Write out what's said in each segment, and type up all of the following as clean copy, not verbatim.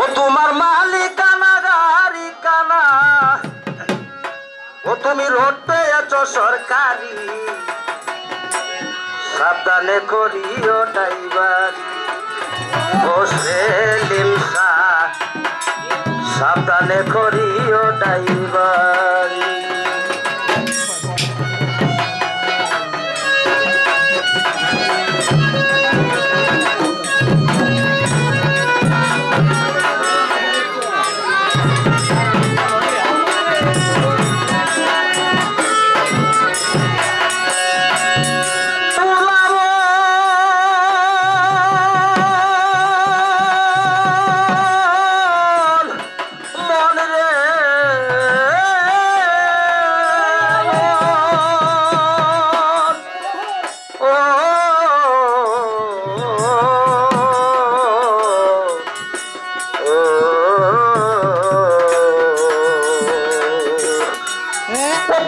ও তোমার মালিকানা গাড়ি কানা, ও তুমি রোড পেয়েছ সরকারি, সাবধানে করিও ড্রাইভার। ও সেলিম শাহ, সাবধানে করিও ড্রাইভার।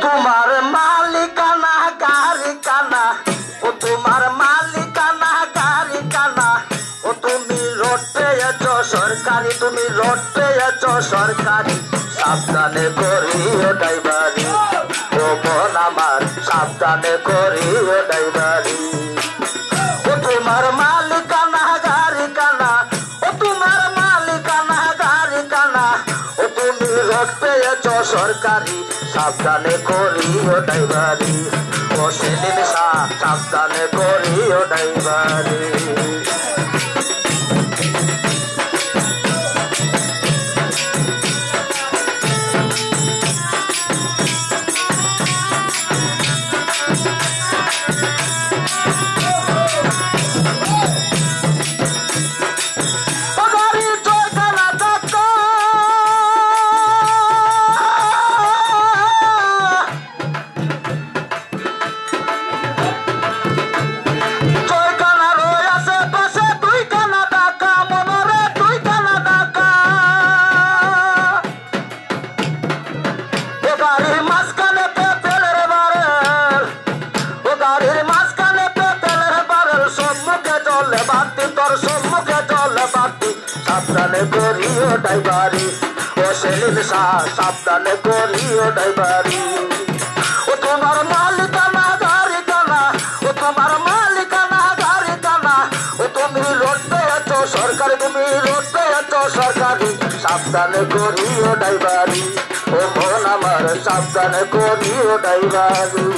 তোমার মালিকানা গাড়ি কানা, ও তোমার মালিকানা গাড়ি কানা, ও তুমি রোড পেয়েছ সরকারি, তুমি রোড পেয়েছ সরকারি, সাবধানে করিও ড্রাইভারি। ও বোন আমার সাবধানে করিও ড্রাইভারি। ও তোমার মালিকানা গাড়ি কানা, ও তোমার মালিকানা গাড়ি কানা, ও তুমি রোড পেয়েছ সরকারি, সাবধানে করিও ড্রাইভারি। ও সেলিম শাহ, সাবধানে করিও ড্রাইভারি। সাবধানে করিও ড্রাইভারি। ও সেলিম শাহ, সাবধানে করিও ড্রাইভারি। ও তোমার মালিকানা গাড়ি কানা, ও তোমার মালিকানা গাড়ি কানা, ও তুমি রোড পেয়েছ সরকারি, তুমি রোড পেয়েছ সরকারি, সাবধানে করিও ড্রাইভারি। ও মন আমার সাবধানে করিও ড্রাইভারি।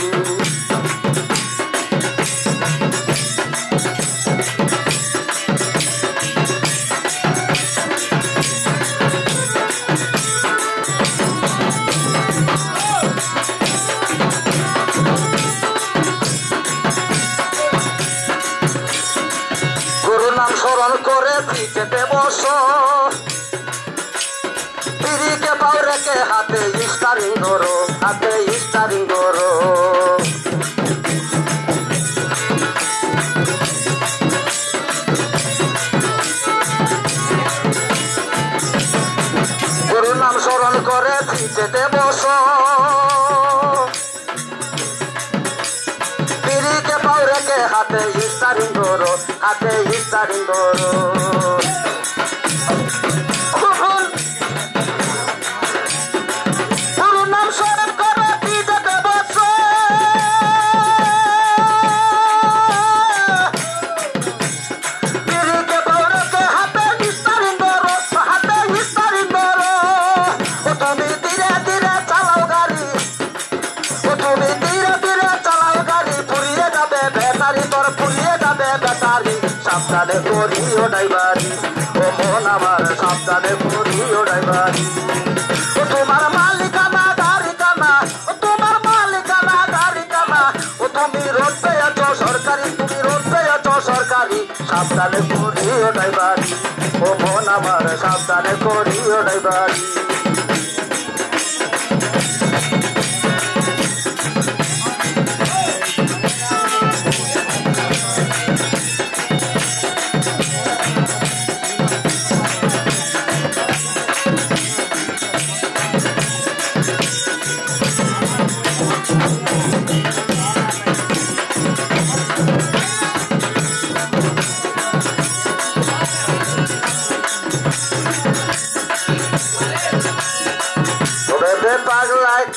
স্মরণ করে পিঠেতে বসো, পিড়িকে পাও রেখে হাতে স্টারিং ধরো, হাতে স্টারিং ধরো। গুরু নাম স্মরণ করে পিঠেতে বসো, পিড়িকে পাও রেখে হাতে স্টারিং ধরো, হাতে স্টারিং ধরো। গুরু নাম স্মরণ করে পিঠেতে বসো, পিড়িকে পাও রেখে হাতে স্টারিং ধরো, হাতে স্টারিং ধরো। ও তুমি ধীরে ধীরে চালাও গাড়ি, ও তুমি ধীরে ধীরে চালাও গাড়ি, পুড়িয়ে যাবে ব্যাটারি, তোর পুড়িয়ে যাবে ব্যাটারি, সাবধানে করিও ড্রাইভারি। ও মন আমার সাবধানে করিও ড্রাইভারি। ও তোমার মালিকানা গাড়ি কানা, ও তোমার মালিকানা গাড়ি কানা, ও তুমি রোড পেয়েছ সরকারি, তুমি রোড পেয়েছ সরকারি, সাবধানে করিও ড্রাইভারি। ও মন আমার সাবধানে করিও ড্রাইভারি।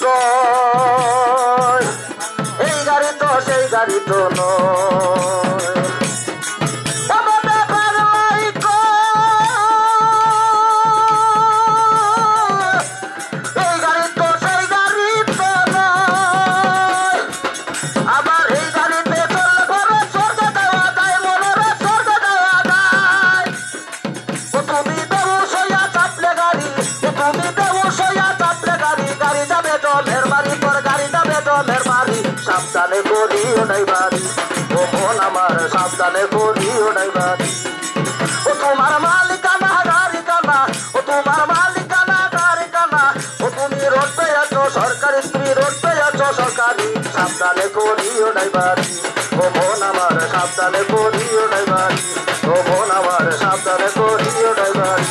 কয় এই গাড়ি তো সেই গাড়ি তো নয় আমাদের পাগলাই কয় এই গাড়ি তো সেই গাড়ি তো নয় আবার এই গাড়িতে চললে পরে স্বর্গে দেওয়া যায় মনের স্বর্গে দেওয়া যায় ও তুমি বেহুশ হইয়া চাপলে গাড়ি ও তুমি বেহুশ হইয়া চাপলে গাড়ি গাড়ি যাবে জলের বাড়ি তোর গাড়ি যাবে জলের বাড়ি সাবধানে করিও নাই বাড়ি ও মন আমার সাবধানে করিও নাই বাড়ি ও তোমার মালিকানা গাড়ি কানা ও তোমার মালিকানা গাড়ি কানা ও তুমি রোড পেয়েছ সরকারি স্ত্রী রোড পেয়েছ সরকারি সাবধানে করিও নাই বাড়ি ও মন আমার সাবধানে করিও নাই বাড়ি ও মন আমার সাবধানে করিও নাই বাড়ি